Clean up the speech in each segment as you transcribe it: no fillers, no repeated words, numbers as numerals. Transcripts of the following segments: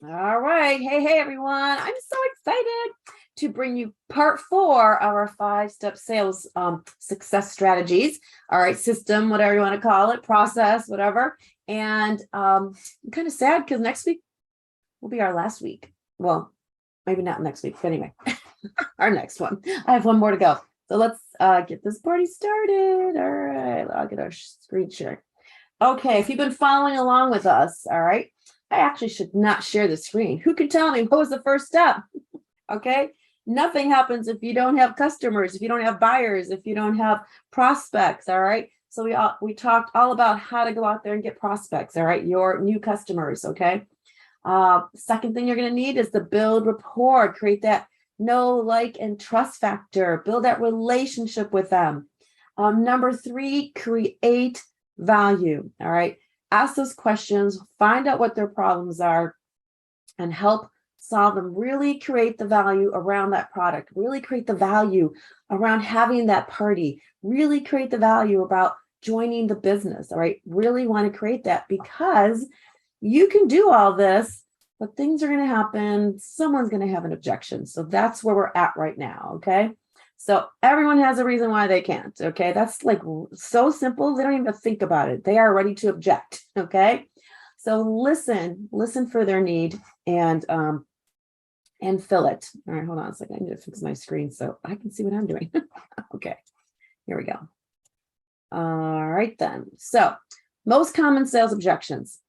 All right. Hey, everyone. I'm so excited to bring you part 4 of our 5-step sales success strategies. All right, system, whatever you want to call it, process, whatever. And I'm kind of sad because next week will be our last week. Well, maybe not next week, but anyway, our next one. I have one more to go. So let's get this party started. All right, I'll get our screen share. Okay, if you've been following along with us, all right, I actually should not share the screen. Who can tell me what was the first step? Okay, nothing happens if you don't have customers, if you don't have buyers, if you don't have prospects, all right? So we talked all about how to go out there and get prospects, all right, your new customers, okay? Second thing you're going to need is to build rapport, create that know, like, and trust factor, build that relationship with them. Number 3, create value. All right. Ask those questions, find out what their problems are, and help solve them. Really create the value around that product, really create the value around having that party, really create the value about joining the business. All right. Really want to create that because you can do all this, but things are going to happen. Someone's going to have an objection. So that's where we're at right now. Okay. So everyone has a reason why they can't. Okay. That's like so simple. They don't even think about it. They are ready to object. Okay. So listen for their need and fill it. All right. Hold on a second. I need to fix my screen so I can see what I'm doing. Okay. Here we go. All right then. So most common sales objections.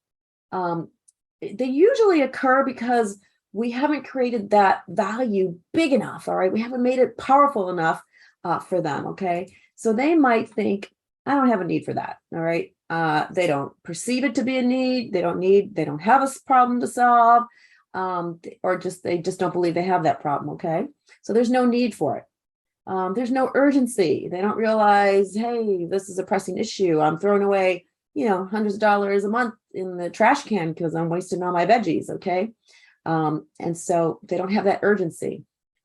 They usually occur because we haven't created that value big enough. All right. We haven't made it powerful enough for them. Okay. So they might think, I don't have a need for that. All right. They don't perceive it to be a need. They don't have a problem to solve. Or they just don't believe they have that problem. Okay. So there's no need for it. There's no urgency. They don't realize, hey, this is a pressing issue. I'm throwing away, hundreds of dollars a month in the trash can because I'm wasting all my veggies. Okay. And so they don't have that urgency.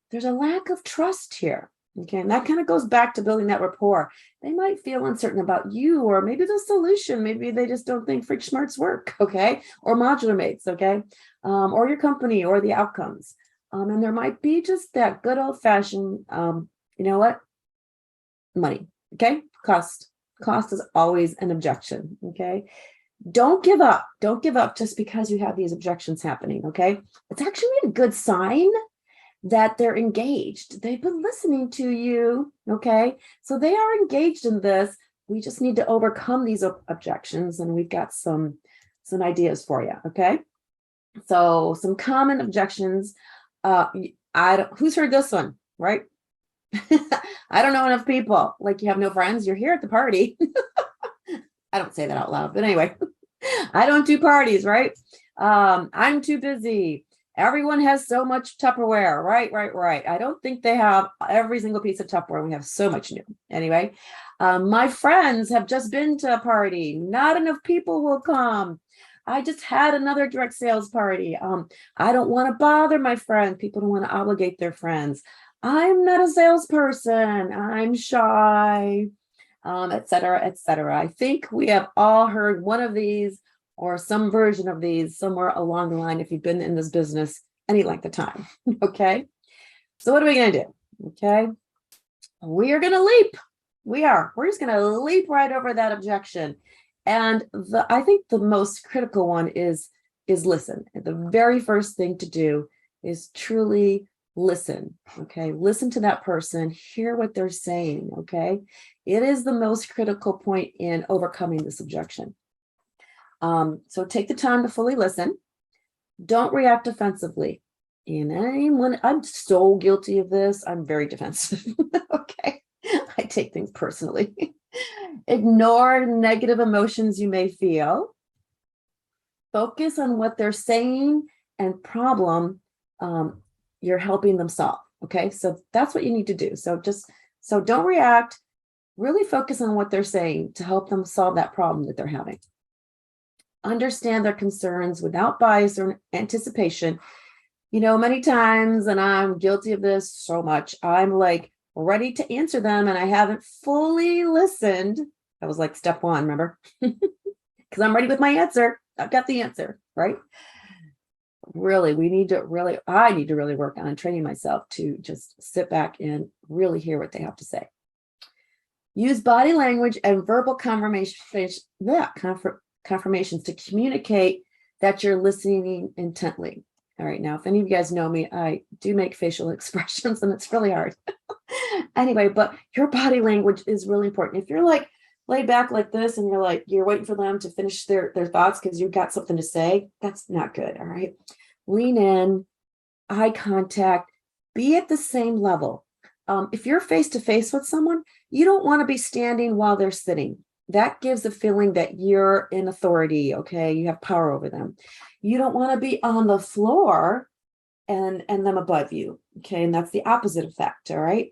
There's a lack of trust here. Okay. And that kind of goes back to building that rapport. They might feel uncertain about you, or maybe the solution. Maybe they just don't think Freak Smarts work. Okay. Or modular mates. Okay. Or your company or the outcomes. And there might be just that good old fashioned, you know what? Money. Okay. Cost is always an objection. Okay. Don't give up. Don't give up just because you have these objections happening. Okay. It's actually a good sign that they're engaged. They've been listening to you. Okay. So they are engaged in this. We just need to overcome these objections. And we've got some ideas for you. Okay. So some common objections. Who's heard this one, right? I don't know enough people. Like, you have no friends. You're here at the party. I don't say that out loud, but anyway, I don't do parties, right? I'm too busy. Everyone has so much Tupperware, right. I don't think they have every single piece of Tupperware. We have so much new. Anyway, my friends have just been to a party. Not enough people will come. I just had another direct sales party. I don't want to bother my friends. People don't want to obligate their friends. I'm not a salesperson. I'm shy. Et cetera, et cetera. I think we have all heard one of these or some version of these somewhere along the line if you've been in this business any length of time. Okay. So what are we going to do? Okay. We are going to leap. We're just going to leap right over that objection. And I think the most critical one is listen. The very first thing to do is truly listen. Okay. Listen to that person, hear what they're saying. Okay. It is the most critical point in overcoming this objection. So take the time to fully listen. Don't react defensively. And I'm so guilty of this. I'm very defensive. Okay. I take things personally. Ignore negative emotions you may feel. Focus on what they're saying and problem you're helping them solve. Okay. So that's what you need to do. So don't react. Really focus on what they're saying to help them solve that problem that they're having. Understand their concerns without bias or anticipation. Many times, and I'm guilty of this so much, I'm like ready to answer them and I haven't fully listened. That was like step 1, remember? Because I'm ready with my answer. I've got the answer, right? really, I need to really work on training myself to just sit back and really hear what they have to say. Use body language and verbal confirmations to communicate that you're listening intently. All right, now, if any of you guys know me, I do make facial expressions and it's really hard. Anyway, but your body language is really important. If you're like laid back like this and you're waiting for them to finish their thoughts because you've got something to say, that's not good. All right. Lean in, eye contact, be at the same level. If you're face to face with someone, you don't want to be standing while they're sitting. That gives a feeling that you're in authority. Okay. You have power over them. You don't want to be on the floor and them above you. Okay. And that's the opposite effect. All right.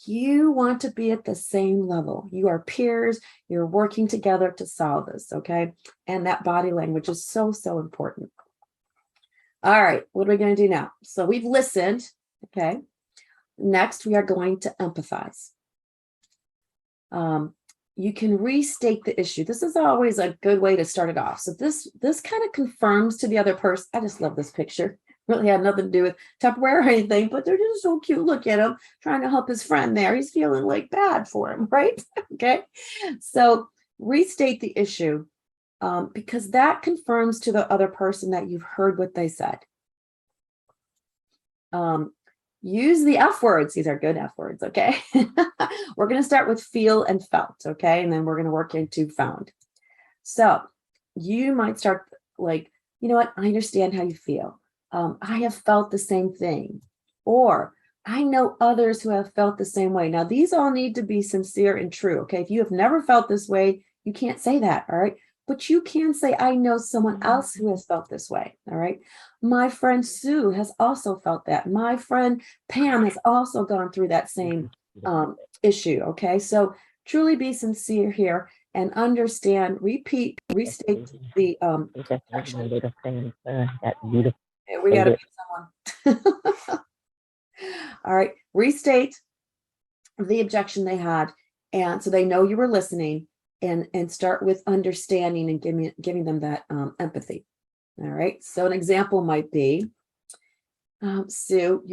You want to be at the same level. You are peers. You're working together to solve this. Okay. And that body language is so, so important. All right. What are we going to do now? So we've listened. Okay. Next, we are going to empathize. You can restate the issue. This is always a good way to start it off. So this kind of confirms to the other person. I just love this picture. Really had nothing to do with Tupperware or anything, but they're just so cute. Look at him trying to help his friend there. He's feeling like bad for him, right? Okay. So restate the issue because that confirms to the other person that you've heard what they said. Use the F words. These are good F words, okay? We're going to start with feel and felt, okay? And then we're going to work into found. So you might start like, you know what? I understand how you feel. I have felt the same thing. Or I know others who have felt the same way. Now, these all need to be sincere and true, okay? If you have never felt this way, you can't say that, all right? But you can say, I know someone else who has felt this way, all right? My friend Sue has also felt that. My friend Pam has also gone through that same issue, okay? So truly be sincere here and understand, restate the action. That beautiful. We got to be someone. All right, restate the objection they had, and so they know you were listening, and start with understanding and giving them that empathy. All right, so an example might be, Sue,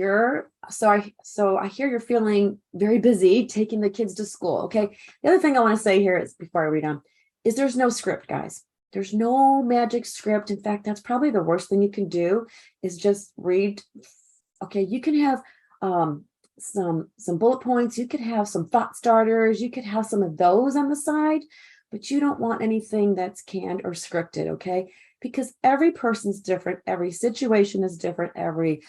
I hear you're feeling very busy taking the kids to school. Okay, the other thing I want to say here is, before I read on, is there's no script, guys. There's no magic script. In fact, that's probably the worst thing you can do is just read. Okay, you can have some bullet points. You could have some thought starters. You could have some of those on the side, but you don't want anything that's canned or scripted, okay? Because every person's different. Every situation is different. Every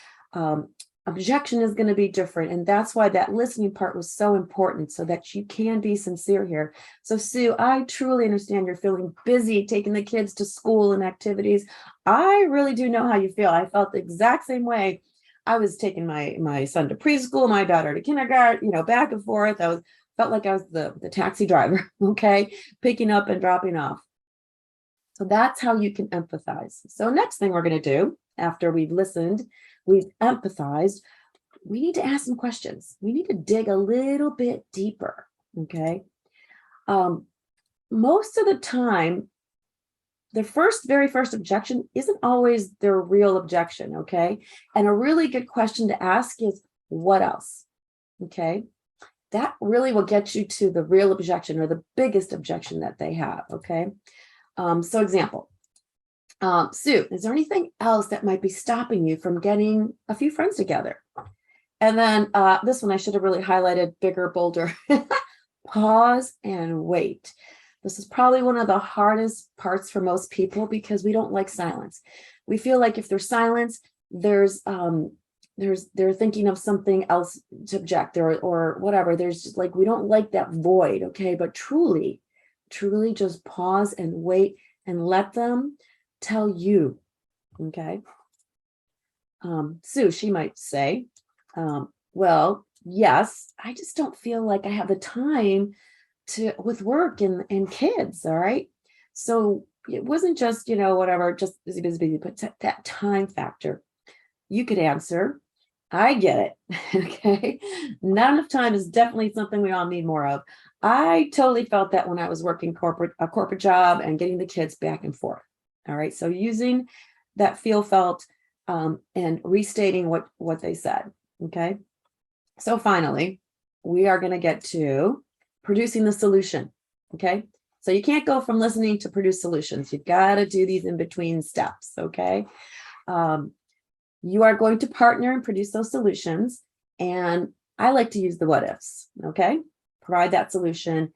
objection is going to be different. And that's why that listening part was so important, so that you can be sincere here. So Sue, I truly understand you're feeling busy taking the kids to school and activities. I really do know how you feel. I felt the exact same way. I was taking my son to preschool, my daughter to kindergarten, back and forth. Felt like I was the taxi driver, okay, picking up and dropping off. So that's how you can empathize. So next thing we're going to do after we've listened, we've empathized, we need to ask some questions. We need to dig a little bit deeper, okay? Most of the time, the very first objection isn't always their real objection, okay? And a really good question to ask is, what else? Okay? That really will get you to the real objection or the biggest objection that they have, okay? So example, Sue, is there anything else that might be stopping you from getting a few friends together? And then this one I should have really highlighted bigger, bolder. Pause and wait. This is probably one of the hardest parts for most people because we don't like silence. We feel like if there's silence, they're thinking of something else to object or whatever. There's just like, we don't like that void, okay? But truly just pause and wait and let them tell you, okay? Sue, she might say, well, yes, I just don't feel like I have the time with work and kids, all right? So it wasn't just, whatever, just busy, but that time factor. You could answer, I get it, okay? Not enough time is definitely something we all need more of. I totally felt that when I was working a corporate job and getting the kids back and forth, all right? So using that feel felt, and restating what they said. Okay. So finally, we are going to get to producing the solution. Okay. So you can't go from listening to produce solutions. You've got to do these in between steps. Okay. You are going to partner and produce those solutions. And I like to use the what ifs. Okay. Provide that solution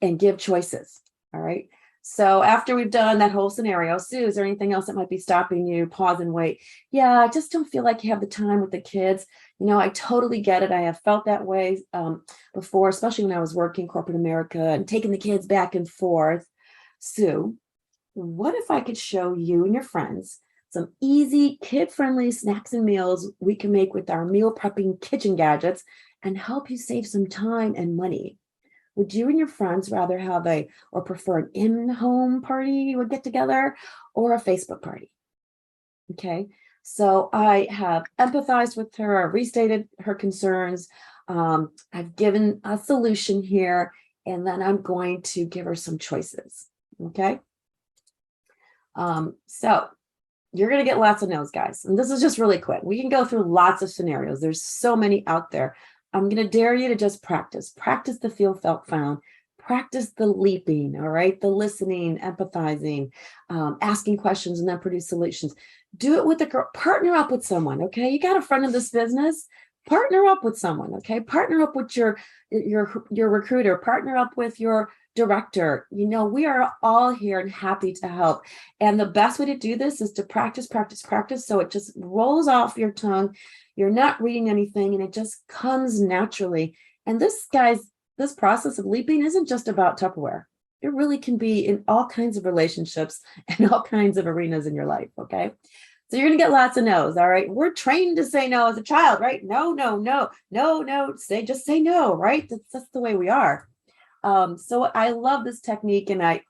and give choices. All right. So after we've done that whole scenario, Sue, is there anything else that might be stopping you? Pause and wait. Yeah, I just don't feel like you have the time with the kids. I totally get it. I have felt that way before, especially when I was working corporate America and taking the kids back and forth. Sue, what if I could show you and your friends some easy kid-friendly snacks and meals we can make with our meal prepping kitchen gadgets and help you save some time and money? Would you and your friends rather have or prefer an in-home party you would get together or a Facebook party? Okay, so I have empathized with her, I've restated her concerns, I've given a solution here, and then I'm going to give her some choices. Okay, so you're going to get lots of no's, guys. And this is just really quick. We can go through lots of scenarios. There's so many out there. I'm going to dare you to just practice the feel, felt, found, practice the leaping, all right? The listening, empathizing, asking questions, and then produce solutions. Do it with a girl, partner up with someone, okay? You got a friend in this business, partner up with someone, okay? Partner up with your recruiter, partner up with your director. We are all here and happy to help. And the best way to do this is to practice, so it just rolls off your tongue. You're not reading anything and it just comes naturally. And this process of leaping isn't just about Tupperware. It really can be in all kinds of relationships and all kinds of arenas in your life, okay? So you're going to get lots of no's, all right? We're trained to say no as a child, right? No, just say no, right? That's the way we are. So I love this technique, and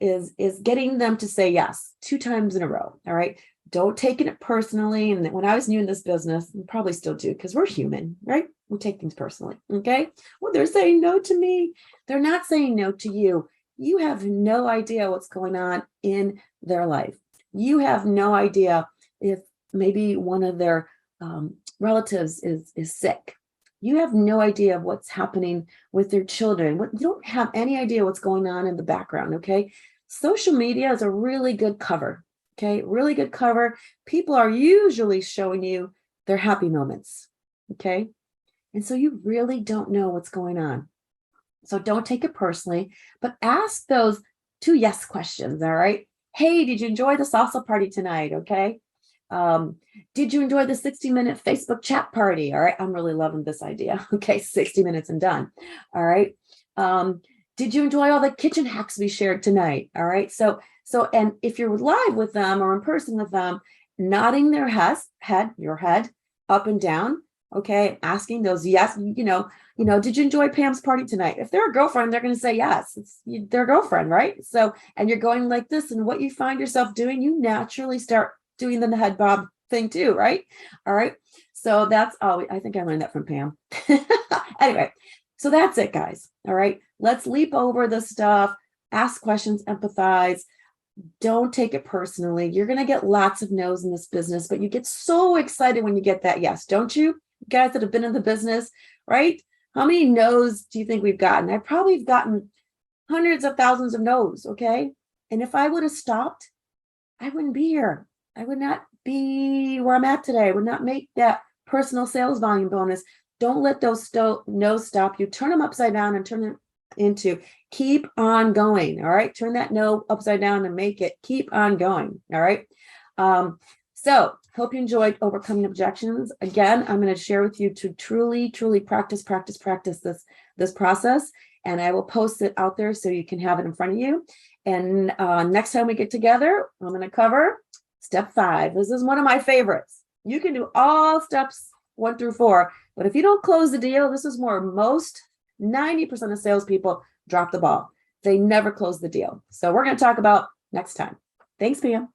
is getting them to say yes 2 times in a row, all right? Don't take it personally. And when I was new in this business, and probably still do, because we're human, right? We take things personally, okay? Well, they're saying no to me. They're not saying no to you. You have no idea what's going on in their life. You have no idea if maybe one of their relatives is sick. You have no idea of what's happening with their children. You don't have any idea what's going on in the background, okay? Social media is a really good cover. Okay, really good cover. People are usually showing you their happy moments. Okay, and so you really don't know what's going on. So don't take it personally, but ask those 2 yes questions. All right. Hey, did you enjoy the salsa party tonight? Okay. Did you enjoy the 60-minute Facebook chat party? All right. I'm really loving this idea. Okay, 60 minutes and done. All right. Did you enjoy all the kitchen hacks we shared tonight? All right. So, and if you're live with them or in person with them, nodding their your head up and down. Okay. Asking those yes, did you enjoy Pam's party tonight? If they're a girlfriend, they're going to say yes. It's their girlfriend, right? So, and you're going like this, and what you find yourself doing, you naturally start doing the head bob thing too, right? All right. So that's all. I think I learned that from Pam. Anyway, so that's it, guys. All right. Let's leap over the stuff, ask questions, empathize. Don't take it personally. You're going to get lots of no's in this business, but you get so excited when you get that yes, don't you? You guys that have been in the business, right? How many no's do you think we've gotten? I probably have gotten hundreds of thousands of no's, okay? And if I would have stopped, I wouldn't be here. I would not be where I'm at today. I would not make that personal sales volume bonus. Don't let those no's stop you. Turn them upside down and turn them into keep on going. All right. Turn that no upside down and make it keep on going. All right. So hope you enjoyed overcoming objections. Again, I'm going to share with you to truly practice this process. And I will post it out there so you can have it in front of you. And next time we get together, I'm going to cover step 5. This is one of my favorites. You can do all steps 1 through 4, but if you don't close the deal, this is where most 90% of salespeople drop the ball. They never close the deal. So we're going to talk about next time. Thanks, Pam.